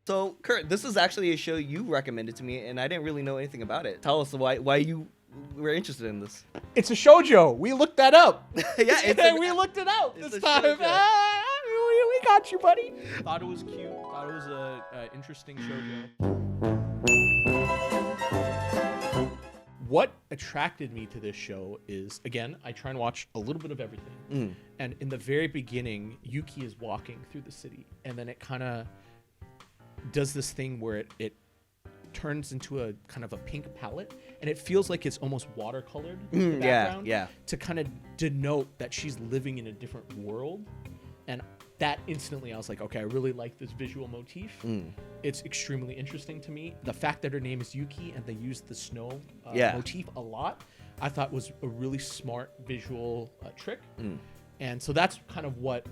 So, Kurt, this is actually a show you recommended to me, and I didn't really know anything about it. Tell us why you were interested in this. It's a shoujo. We looked that up. Yeah, we looked it out it's this a time. shoujo. We got you, buddy. Thought it was cute. Thought it was a interesting shoujo. What attracted me to this show is, again, I try and watch a little bit of everything. And in the very beginning, Yuki is walking through the city, and then it kind of does this thing where it turns into a kind of a pink palette, and it feels like it's almost watercolored in the background to kind of denote that she's living in a different world. And that instantly I was like, okay, I really like this visual motif. It's extremely interesting to me. The fact that her name is Yuki and they use the snow motif a lot, I thought was a really smart visual trick. And so that's kind of what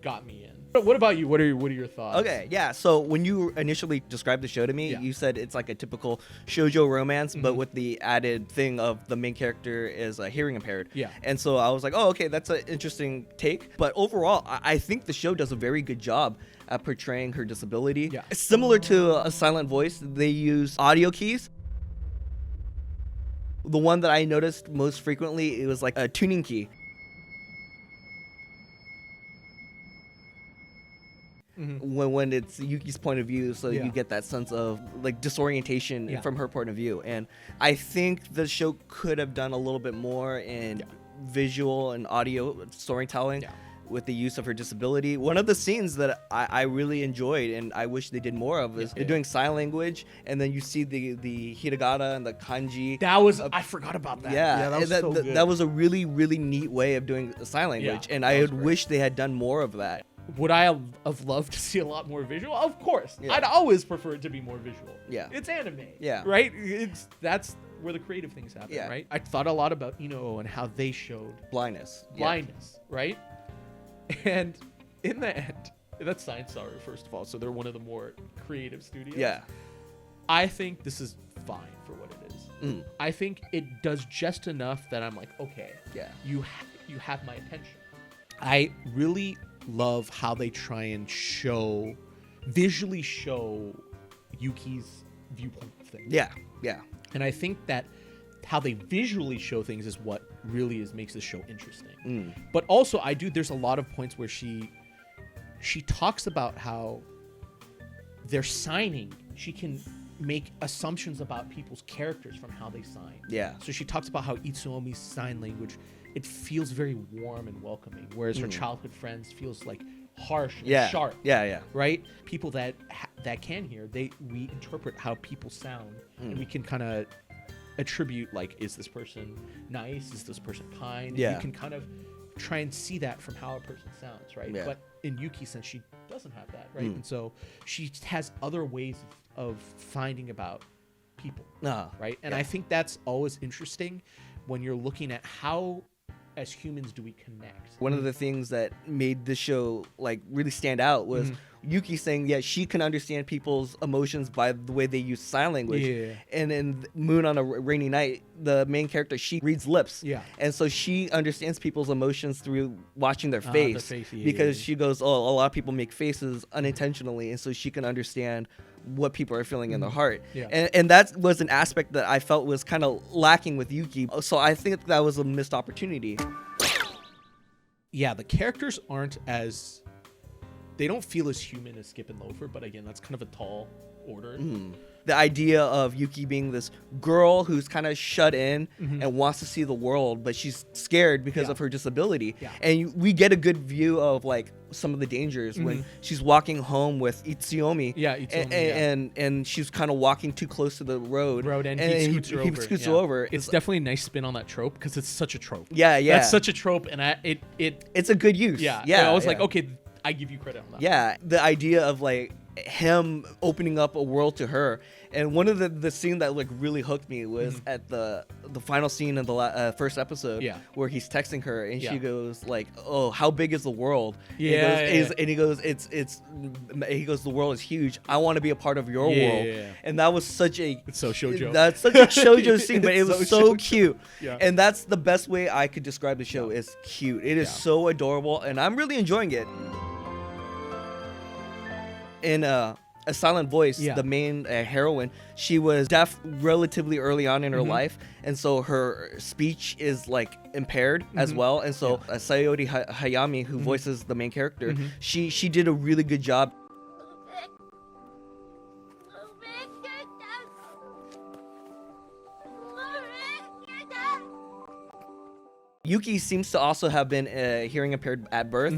got me in. But what about you? What are your thoughts? Okay, yeah. So when you initially described the show to me, you said it's like a typical shoujo romance, but with the added thing of the main character is hearing impaired. Yeah. And so I was like, oh, okay, that's an interesting take. But overall, I think the show does a very good job at portraying her disability. Yeah. Similar to a silent voice, they use audio keys. The one that I noticed most frequently, it was like a tuning key. When it's Yuki's point of view, so you get that sense of like disorientation from her point of view. And I think the show could have done a little bit more in visual and audio storytelling with the use of her disability. One of the scenes that I really enjoyed and I wish they did more of is they're doing sign language, and then you see the hiragana and the kanji. That was I forgot about that. Yeah, that was so good. That was a really, really neat way of doing sign language, and I would wish they had done more of that. Would I have loved to see a lot more visual? Of course. I'd always prefer it to be more visual. Yeah. It's anime. Yeah. Right? That's where the creative things happen, right? I thought a lot about Ino and how they showed blindness, right? And in the end, that's Science Sorry, first of all, so they're one of the more creative studios. Yeah. I think this is fine for what it is. I think it does just enough that I'm like, okay, you have my attention. I really love how they try and visually show Yuki's viewpoint of things. Yeah. And I think that how they visually show things is what really makes this show interesting. But also there's a lot of points where she talks about how they're signing. She can make assumptions about people's characters from how they sign. Yeah. So she talks about how Itsuomi's sign language, it feels very warm and welcoming, whereas her childhood friends feels like harsh and sharp. Yeah. Right? People that can hear, we interpret how people sound, and we can kind of attribute, like, is this person nice? Is this person kind? Yeah. You can kind of try and see that from how a person sounds, right? Yeah. But in Yuki's sense, she doesn't have that, right? And so she has other ways of finding about people, right? And I think that's always interesting when you're looking at how, as humans, do we connect. One of the things that made this show like really stand out was Yuki saying, she can understand people's emotions by the way they use sign language. Yeah. And in Moon on a Rainy Night, the main character, she reads lips. Yeah. And so she understands people's emotions through watching their face. Because she goes, a lot of people make faces unintentionally, and so she can understand what people are feeling in their heart. Yeah. And that was an aspect that I felt was kind of lacking with Yuki. So I think that was a missed opportunity. Yeah, the characters they don't feel as human as Skip and Loafer, but again, that's kind of a tall order. The idea of Yuki being this girl who's kind of shut in and wants to see the world, but she's scared because of her disability. Yeah. And we get a good view of like some of the dangers when she's walking home with Itsuomi. Yeah, Itsuomi, and she's kind of walking too close to the road. And he scoots her over. It's definitely a nice spin on that trope because it's such a trope. Yeah. That's such a trope, and it's a good use. Yeah. I was like, okay, I give you credit on that. Yeah, the idea of like him opening up a world to her. And one of the scene that like really hooked me was at the final scene of the first episode, where he's texting her and she goes like, "Oh, how big is the world?" And he goes, "The world is huge. I want to be a part of your world." Yeah. And that was such a it's so shoujo. That's such a shoujo scene, but it was so cute. Yeah. And that's the best way I could describe the show is cute. It is so adorable, and I'm really enjoying it. In a silent voice, Yeah. the main heroine, she was deaf relatively early on in her life, and so her speech is like impaired as well. And so Sayori Hayami, who voices the main character, she did a really good job. Yuki seems to also have been hearing impaired at birth.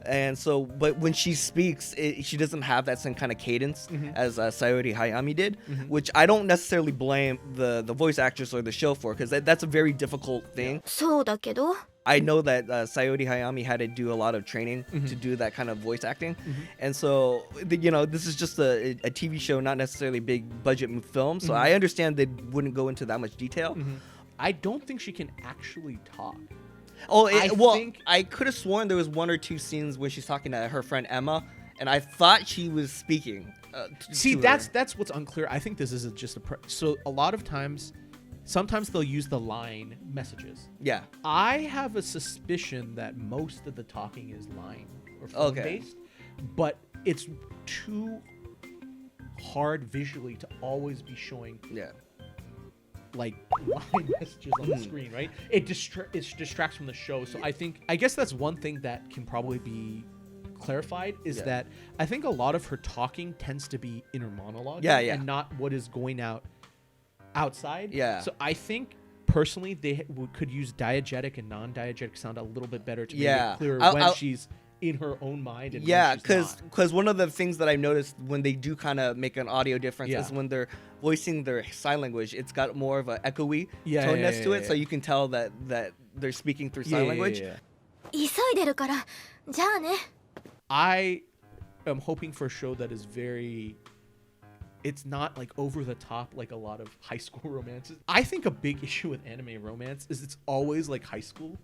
And so, but when she speaks, she doesn't have that same kind of cadence as Sayori Hayami did, which I don't necessarily blame the voice actress or the show for, because that's a very difficult thing. そうだけど I know that Sayori Hayami had to do a lot of training to do that kind of voice acting. And so, this is just a TV show, not necessarily a big budget film. So I understand they wouldn't go into that much detail. I don't think she can actually talk. Oh, I I could have sworn there was one or two scenes when she's talking to her friend Emma, and I thought she was speaking. See, to that's her. what's unclear. I think this is just so a lot of times, sometimes they'll use the line messages. Yeah. I have a suspicion that most of the talking is line or phone based, but it's too hard visually to always be showing like line messages on the screen, right? It distracts from the show. So I guess that's one thing that can probably be clarified is that I think a lot of her talking tends to be inner monologue and not what is going outside. Yeah. So I think personally they could use diegetic and non-diegetic sound a little bit better to make it clearer when she's in her own mind. And because one of the things that I noticed when they do kind of make an audio difference is when they're voicing their sign language, it's got more of an echoey toneness to it, so you can tell that they're speaking through sign language. 急いでるからじゃあね I am hoping for a show that is it's not like over the top like a lot of high school romances. I think a big issue with anime romance is it's always like high school.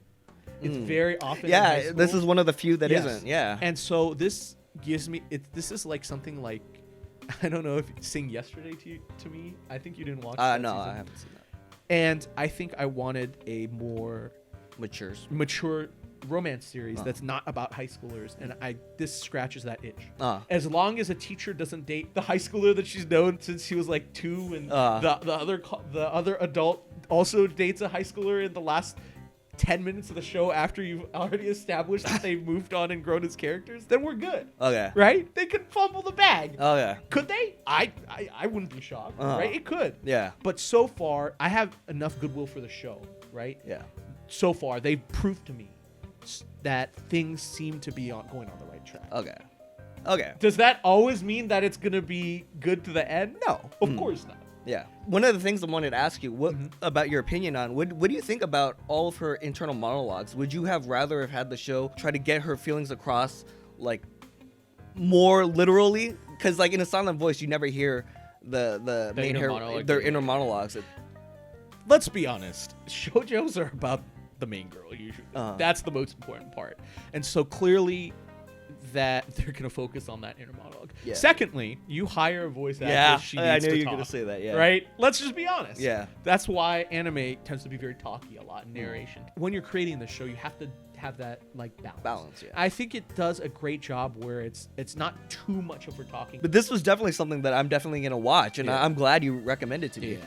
It's very often in high school. This is one of the few that isn't. And so this gives me this is like something like I don't know if Sing Yesterday to me. I think you didn't watch that no, season. I haven't seen that. And I think I wanted a more mature romance series that's not about high schoolers, and this scratches that itch. As long as a teacher doesn't date the high schooler that she's known since she was like 2, and the other adult also dates a high schooler in the last 10 minutes of the show after you've already established that they've moved on and grown as characters, then we're good. Okay. Right? They could fumble the bag. Oh yeah. Could they? I wouldn't be shocked. Right? It could. Yeah. But so far, I have enough goodwill for the show. Right? Yeah. So far, they've proved to me that things seem to be going on the right track. Okay. Does that always mean that it's gonna be good to the end? No, of course not. Yeah. One of the things I wanted to ask you, what about your opinion on what do you think about all of her internal monologues? Would you have rather have had the show try to get her feelings across like more literally? Because like in a silent voice, you never hear the main their inner monologues. Let's be honest. Shoujos are about the main girl usually. That's the most important part. And so clearly that they're going to focus on that inner monologue. Yeah. Secondly, you hire a voice actress. She needs I knew to you were talk, going to say that. Yeah. Right? Let's just be honest. Yeah. That's why anime tends to be very talky a lot in narration. When you're creating the show, you have to have that like balance. Yeah. I think it does a great job where it's not too much of her talking. But this was definitely something that I'm definitely going to watch, and I'm glad you recommended it to me. Yeah.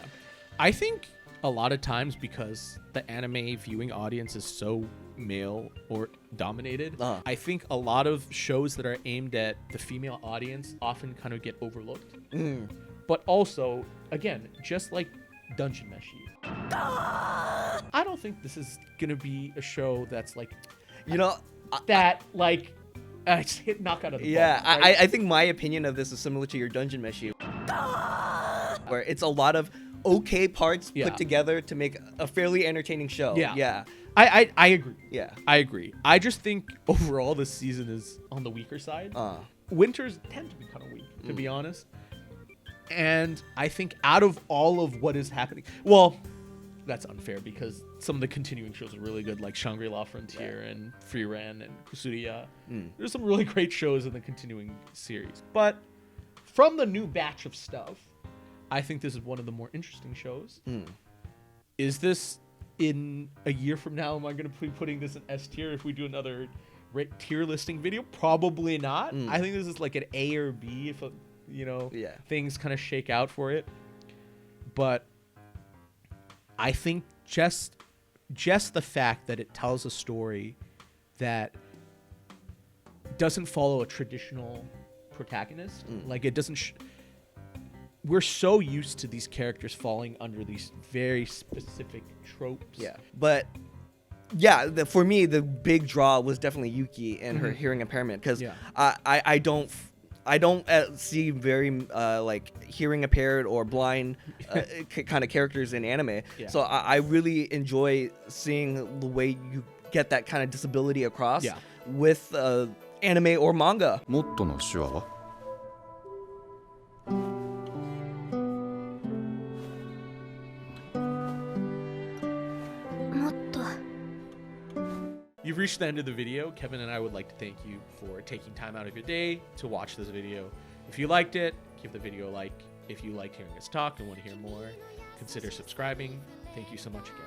I think a lot of times because the anime viewing audience is so male or dominated, I think a lot of shows that are aimed at the female audience often kind of get overlooked. But also, again, just like Dungeon Meshi, I don't think this is gonna be a show that's like, that like it's hit knock out of the ball, right? I think my opinion of this is similar to your Dungeon Meshi, where it's a lot of okay parts put together to make a fairly entertaining show. Yeah. I agree. Yeah. I agree. I just think overall this season is on the weaker side. Winters tend to be kind of weak, to be honest. And I think out of all of what is happening, well, that's unfair because some of the continuing shows are really good, like Shangri-La Frontier and Free Ren and Kusuria. There's some really great shows in the continuing series. But from the new batch of stuff, I think this is one of the more interesting shows. Is this in a year from now? Am I going to be putting this in S tier if we do another tier listing video? Probably not. I think this is like an A or B things kind of shake out for it. But I think just the fact that it tells a story that doesn't follow a traditional protagonist, like it doesn't we're so used to these characters falling under these very specific tropes. But for me the big draw was definitely Yuki and her hearing impairment, because I don't see very like hearing impaired or blind kind of characters in anime. So I really enjoy seeing the way you get that kind of disability across with anime or manga. もっとの手話は もっと You've reached the end of the video. Kevin and I would like to thank you for taking time out of your day to watch this video. If you liked it, give the video a like. If you liked hearing us talk and want to hear more, consider subscribing. Thank you so much again.